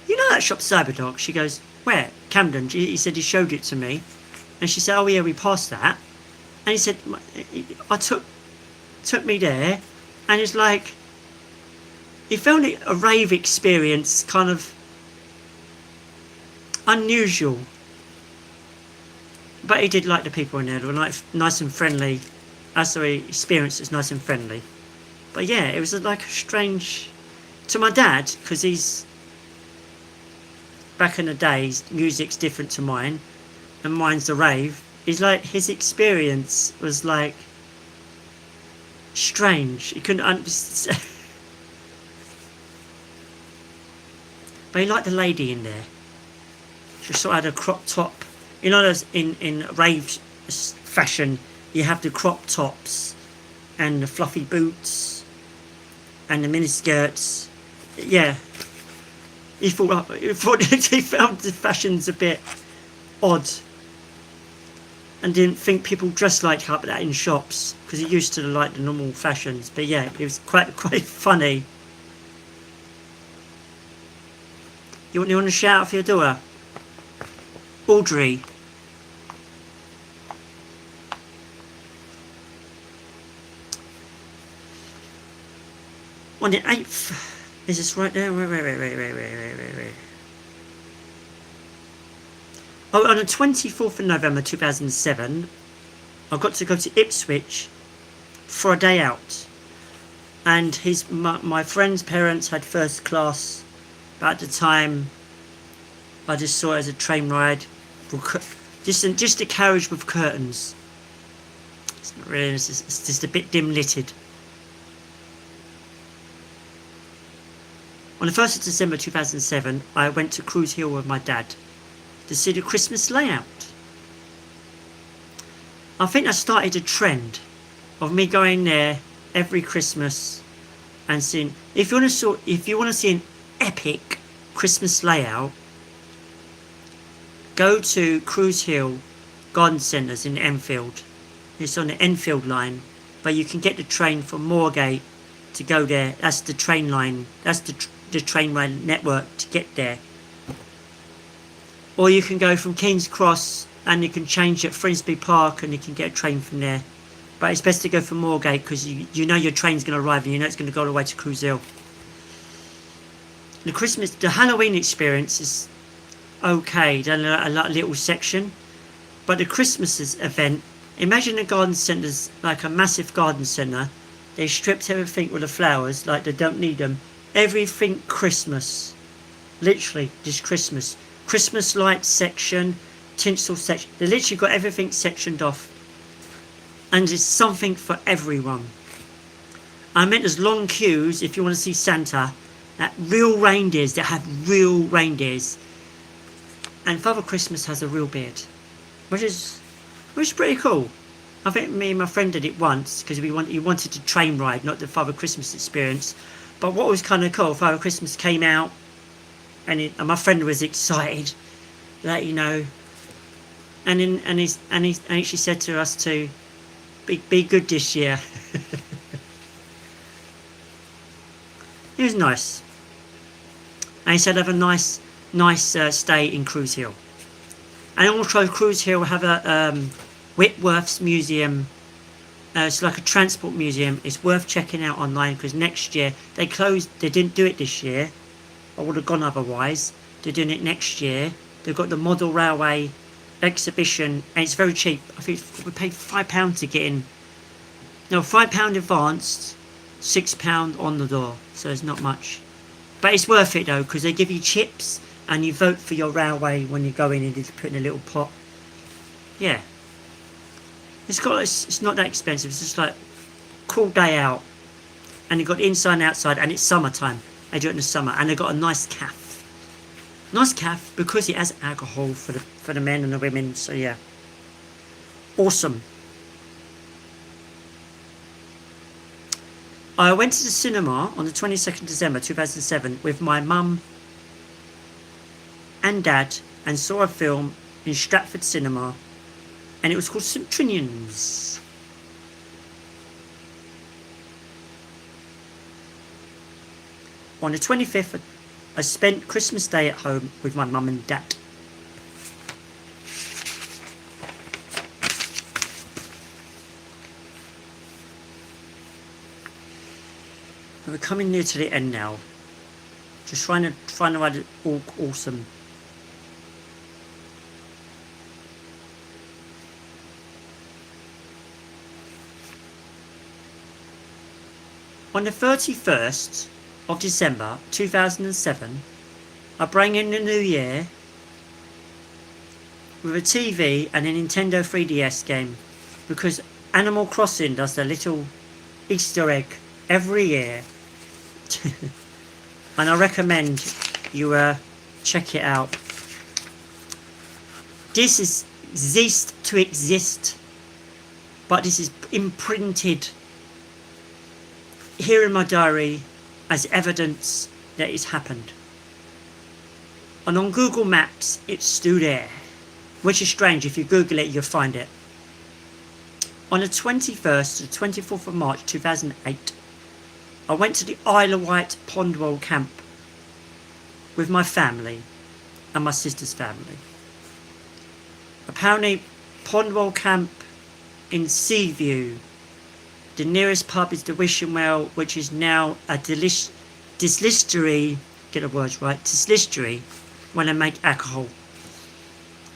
[SPEAKER 1] you know that shop Cyberdog? She goes, where? Camden. He said he showed it to me, and she said, oh yeah, we passed that. And he said, I took me there, and it's like, he found it a rave experience, kind of unusual. But he did like the people in there. They were nice and friendly. That's the experience is nice and friendly. But yeah, it was like a strange... To my dad, because he's... Back in the days, music's different to mine. And mine's the rave. He's like, his experience was like... strange. He couldn't understand... But he liked the lady in there. She sort of had a crop top. You know, those in rave fashion, you have the crop tops and the fluffy boots and the miniskirts. Yeah, he thought he found the fashions a bit odd and didn't think people dressed like that in shops, because he used to like the normal fashions. But yeah, it was quite funny. You want to shout out for your daughter? Audrey. On the 8th, is this right there? Wait. Oh, on the 24th of November 2007, I got to go to Ipswich for a day out. And my friend's parents had first class, but at the time, I just saw it as a train ride. Just a carriage with curtains. It's not really, it's just a bit dim-litted. On the 1st of December 2007, I went to Cruise Hill with my dad to see the Christmas layout. I think I started a trend of me going there every Christmas and seeing. If you want to see an epic Christmas layout, go to Cruise Hill Garden Centres in Enfield. It's on the Enfield line, but you can get the train from Moorgate to go there. That's the train line. That's the train line network to get there. Or you can go from King's Cross and you can change at Frisbee Park and you can get a train from there. But it's best to go from Moorgate because you know your train's going to arrive and you know it's going to go all the way to Cruise Hill. The Halloween experience is okay. Done a little section, but the Christmas event. Imagine a garden centre's like a massive garden centre. They stripped everything with the flowers, like they don't need them. Everything Christmas, literally just Christmas. Christmas lights section, tinsel section. They literally got everything sectioned off. And it's something for everyone. I meant there's long queues if you want to see Santa. Real reindeers that have real reindeers. And Father Christmas has a real beard. Which is pretty cool. I think me and my friend did it once because he wanted to train ride, not the Father Christmas experience. But what was kind of cool, Father Christmas came out and my friend was excited. That, you know. And he actually said to us to be good this year. It was nice. And he said have a nice stay in Cruise Hill. And also Cruise Hill have a Whitworth's museum. It's like a transport museum. It's worth checking out online because next year they closed. They didn't do it this year. I would have gone otherwise. They're doing it next year. They've got the model railway exhibition and it's very cheap. I think we paid £5 to get in. No, £5 advanced, £6 on the door. So it's not much. But it's worth it though because they give you chips and you vote for your railway when you go in and just put in a little pot. Yeah. It's not that expensive. It's just like cool day out. And you've got inside and outside and it's summertime. They do it in the summer and they've got a nice cafe. Nice cafe because it has alcohol for the men and the women. So yeah. Awesome. I went to the cinema on the 22nd of December 2007 with my mum and dad and saw a film in Stratford Cinema and it was called St Trinian's. On the 25th, I spent Christmas Day at home with my mum and dad. We're coming near to the end now. Just trying to write it all awesome. On the 31st of December 2007, I bring in the new year with a TV and a Nintendo 3DS game because Animal Crossing does their little Easter egg every year. And I recommend you check it out. This is ceased to exist, but this is imprinted here in my diary as evidence that it's happened. And on Google Maps it's still there, which is strange. If you Google it you'll find it. On the 21st to the 24th of March 2008, I went to the Isle of Wight Pondwell camp with my family and my sister's family. Apparently Pondwell camp in Seaview The nearest pub is the Wishing Well, which is now a distillery. Get the words right. Distillery, when they make alcohol.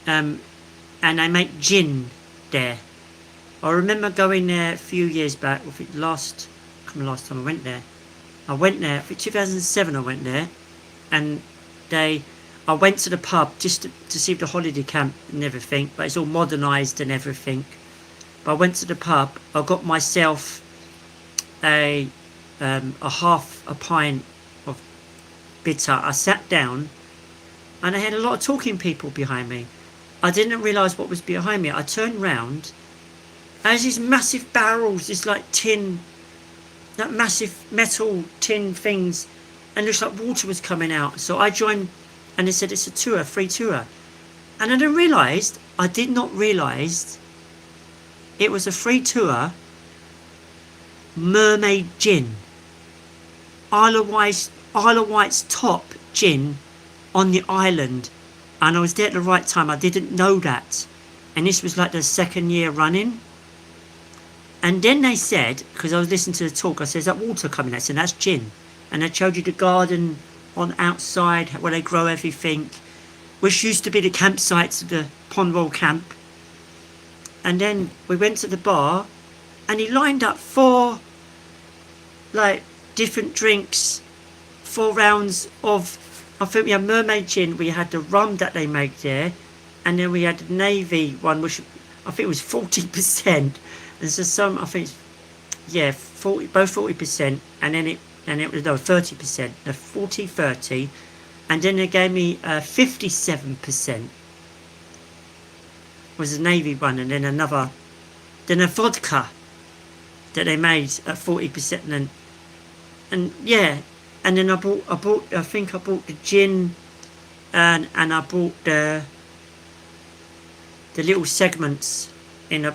[SPEAKER 1] And they make gin there. I remember going there a few years back. I think last time I went there. I went there. I think 2007. I went there, and I went to the pub just to see the holiday camp and everything. But it's all modernised and everything. But I went to the pub. I got myself a half a pint of bitter. I sat down, and I had a lot of talking people behind me. I didn't realise what was behind me. I turned round, and there's these massive barrels, this like tin, that massive metal tin things, and looks like water was coming out. So I joined, and they said it's a tour, free tour. And I did not realise it was a free tour, mermaid gin. Isle of Wight's top gin on the island. And I was there at the right time. I didn't know that. And this was like the second year running. And then they said, because I was listening to the talk, I said, is that water coming out? I said, that's gin. And they showed you the garden on outside where they grow everything, which used to be the campsites of the Pondwell camp. And then we went to the bar, and he lined up 4 like different drinks, 4 rounds of, I think we had mermaid gin, we had the rum that they make there, and then we had the navy one, which I think was 40%. And so I think, 40, both 40%, and then it was 30%, 40-30, and then they gave me 57%. Was a navy one, and then then a vodka that they made at 40%, and then I think I bought the gin, and I bought the little segments in a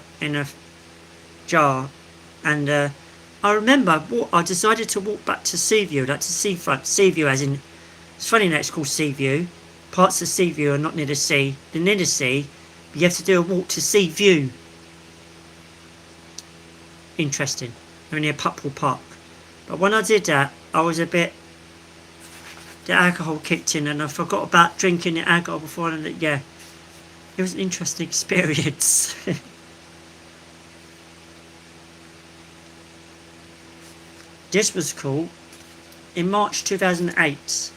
[SPEAKER 1] jar, and I remember I decided to walk back to Seaview, like to seafront. Seaview, as in, it's funny that it's called Seaview. Parts of Seaview are not near the sea. They're near the sea. You have to do a walk to Seaview. Interesting. They're near Putwell Park. But when I did that, I was a bit... The alcohol kicked in, and I forgot about drinking the alcohol before. And it was an interesting experience. This was cool. In March 2008,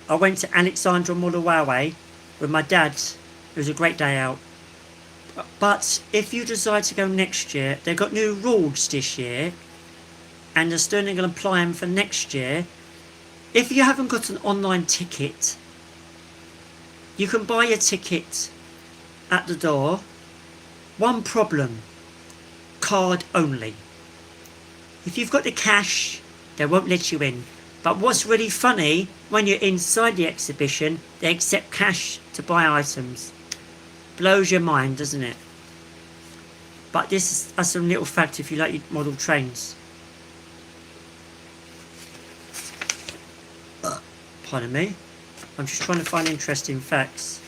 [SPEAKER 1] I went to Alexandra Model Railway with my dad. It was a great day out. But if you decide to go next year, they've got new rules this year, and they're still going to apply them for next year. If you haven't got an online ticket, you can buy your ticket at the door. One problem: card only. If you've got the cash, they won't let you in. But what's really funny, when you're inside the exhibition, they accept cash to buy items. Blows your mind, doesn't it? But this is some little fact if you like your model trains. Pardon me. I'm just trying to find interesting facts.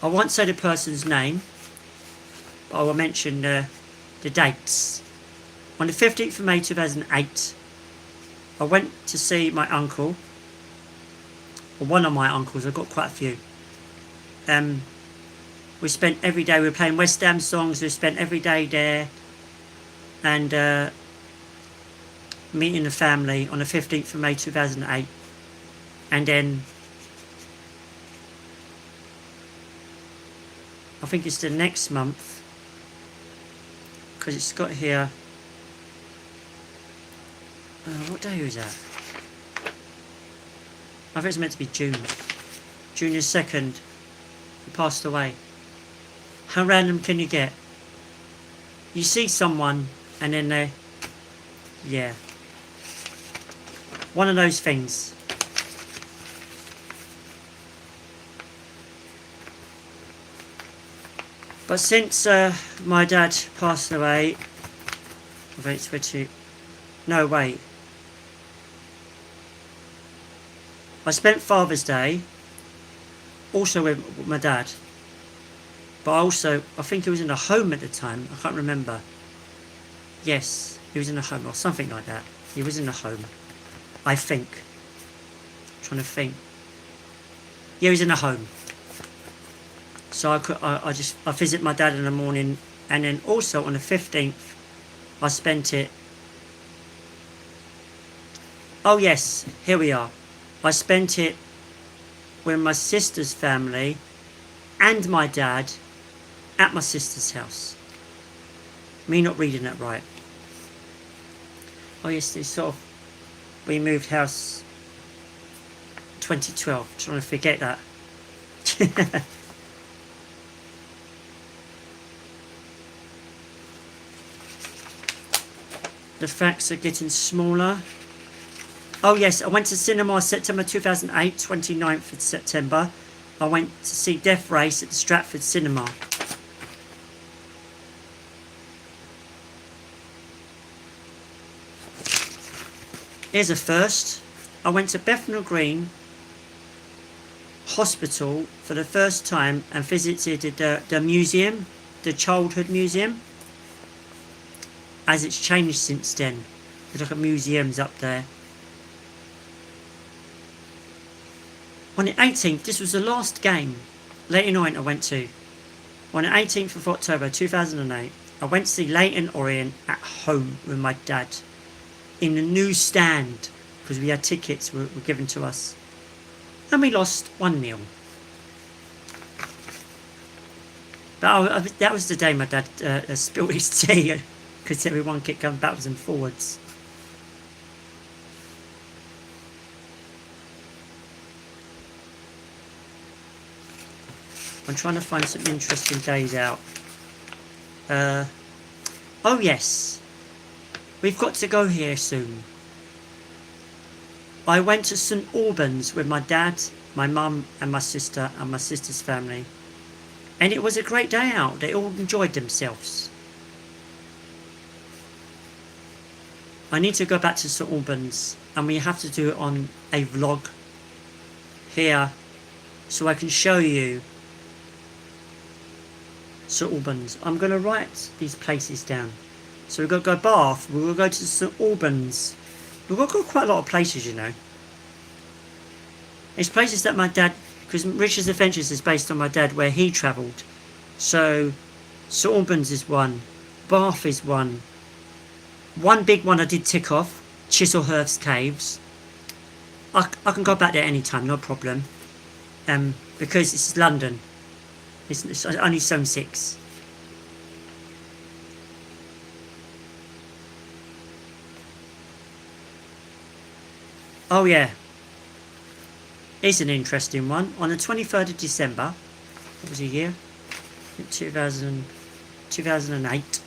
[SPEAKER 1] I won't say the person's name, but I will mention the dates. On the 15th of May 2008, I went to see my uncle, or one of my uncles. I've got quite a few. We spent every day, we were playing West Ham songs, we spent every day there, and meeting the family on the 15th of May 2008. And then I think it's the next month, because it's got here, what day was that? I think it's meant to be June. June the 2nd, he passed away. How random can you get? You see someone and then they... Yeah. One of those things. But since my dad passed away... Wait, switch. No, wait. I spent Father's Day also with my dad. But I think he was in a home at the time. I can't remember. Yes, he was in a home or something like that. He was in a home, I think. I'm trying to think. Yeah, he was in a home. So I visit my dad in the morning, and then also on the 15th, I spent it. Oh yes, here we are. I spent it with my sister's family and my dad at my sister's house. Me not reading that right. Oh yes, it's sort of, we moved house 2012. Trying to forget that. The facts are getting smaller. Oh yes, I went to cinema September 2008, 29th of September. I went to see Death Race at the Stratford Cinema. Here's a first. I went to Bethnal Green Hospital for the first time and visited the museum, the childhood museum, as it's changed since then. There's like a museum's up there. On the 18th, this was the last game, Leyton Orient I went to. On the 18th of October 2008, I went to see Leyton Orient at home with my dad in the new stand, because we had tickets were given to us, and we lost 1-0. But that was the day my dad spilled his tea because everyone kept going backwards and forwards. I'm trying to find some interesting days out. Oh yes, we've got to go here soon. I went to St Albans with my dad, my mum and my sister and my sister's family, and it was a great day out. They all enjoyed themselves. I need to go back to St Albans, and we have to do it on a vlog here so I can show you St Albans. I'm going to write these places down. So we've got to go Bath, we'll go to St Albans. We've got to go quite a lot of places, you know. It's places that my dad, because Richard's Adventures is based on my dad, where he travelled. So St Albans is one, Bath is one. One big one I did tick off, Chislehurst Caves. I can go back there anytime, no problem. Because it's London. It's only Zone 6. Oh yeah. It's an interesting one. On the 23rd of December, what was the year? 2008.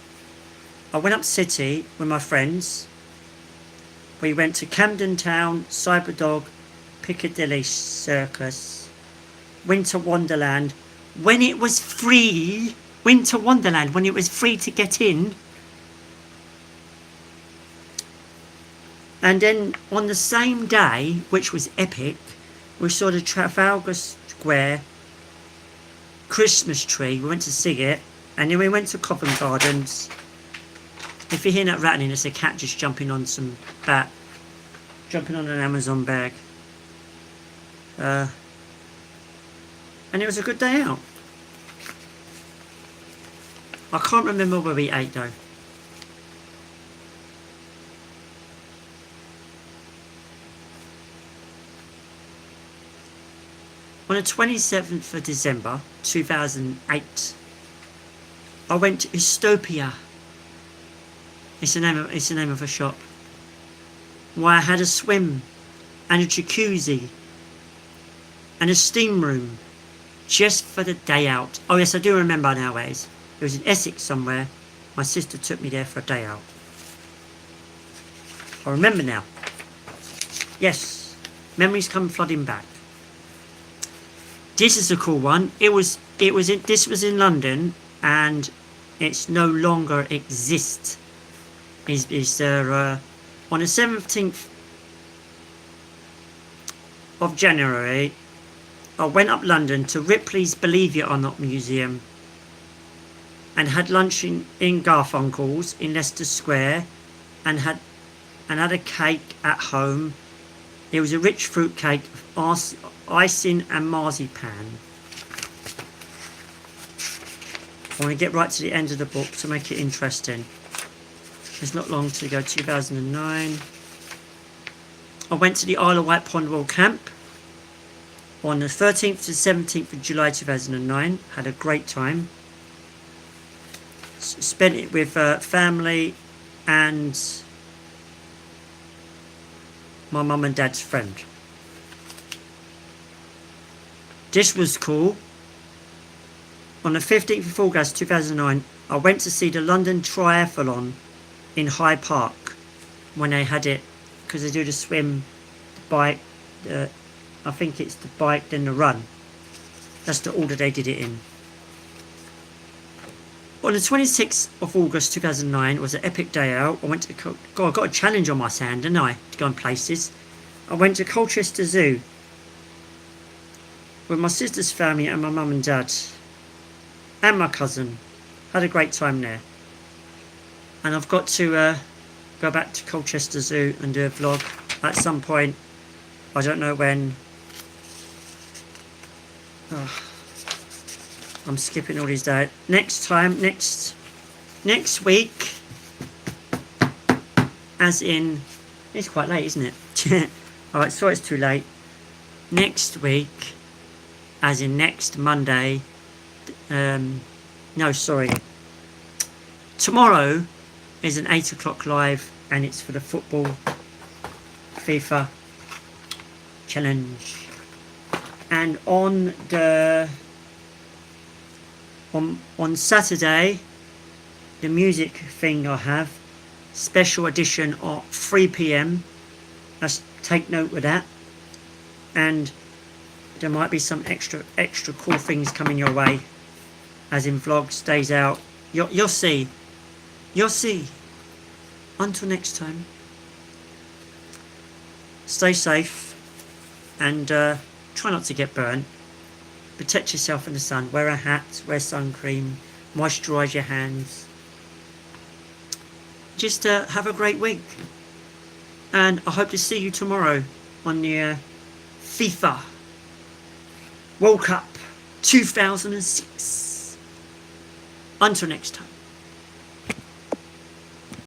[SPEAKER 1] I went up city with my friends. We went to Camden Town, Cyberdog, Piccadilly Circus, Winter Wonderland. When it was free, Winter Wonderland, when it was free to get in. And then on the same day, which was epic, we saw the Trafalgar Square Christmas tree. We went to see it, and then we went to Covent Gardens. If you hear that rattling, it's a cat just jumping on jumping on an Amazon bag. And it was a good day out. I can't remember where we ate though. On the 27th of December 2008, I went to Istopia. It's the name of a shop. Where I had a swim and a jacuzzi and a steam room just for the day out. Oh yes, I do remember nowadays. It was in Essex somewhere. My sister took me there for a day out. I remember now. Yes, memories come flooding back. This is a cool one. This was in London, and it's no longer exists. Is there on the 17th of January I went up London to Ripley's Believe It or Not museum and had lunch in Garfunkel's in Leicester Square and had a cake at home. It was a rich fruit cake, icing and marzipan. I want to get right to the end of the book to make it interesting. There's not long to go. 2009. I went to the Isle of Wight Pond Royal Camp on the 13th to 17th of July 2009. Had a great time. Spent it with family and my mum and dad's friend. This was cool. On the 15th of August 2009, I went to see the London Triathlon in Hyde Park when they had it, because they do the swim, the bike, I think it's the bike, then the run. That's the order they did it in. On the 26th of August 2009 was an epic day out. I went to I got a challenge on my hand, didn't I, to go in places. I went to Colchester Zoo with my sister's family and my mum and dad and my cousin. Had a great time there. And I've got to go back to Colchester Zoo and do a vlog at some point. I don't know when. Oh, I'm skipping all these days. Next week, as in, it's quite late, isn't it? Alright, sorry it's too late. Next week, as in next Monday, no, sorry. Tomorrow is an 8 o'clock live, and it's for the football FIFA challenge. And on Saturday, the music thing I have, special edition at 3 p.m. Let's take note of that. And there might be some extra cool things coming your way, as in vlogs, days out. You'll see. You'll see. Until next time, stay safe and try not to get burnt. Protect yourself in the sun. Wear a hat, wear sun cream, moisturise your hands. Just have a great week. And I hope to see you tomorrow on the FIFA World Cup 2006. Until next time.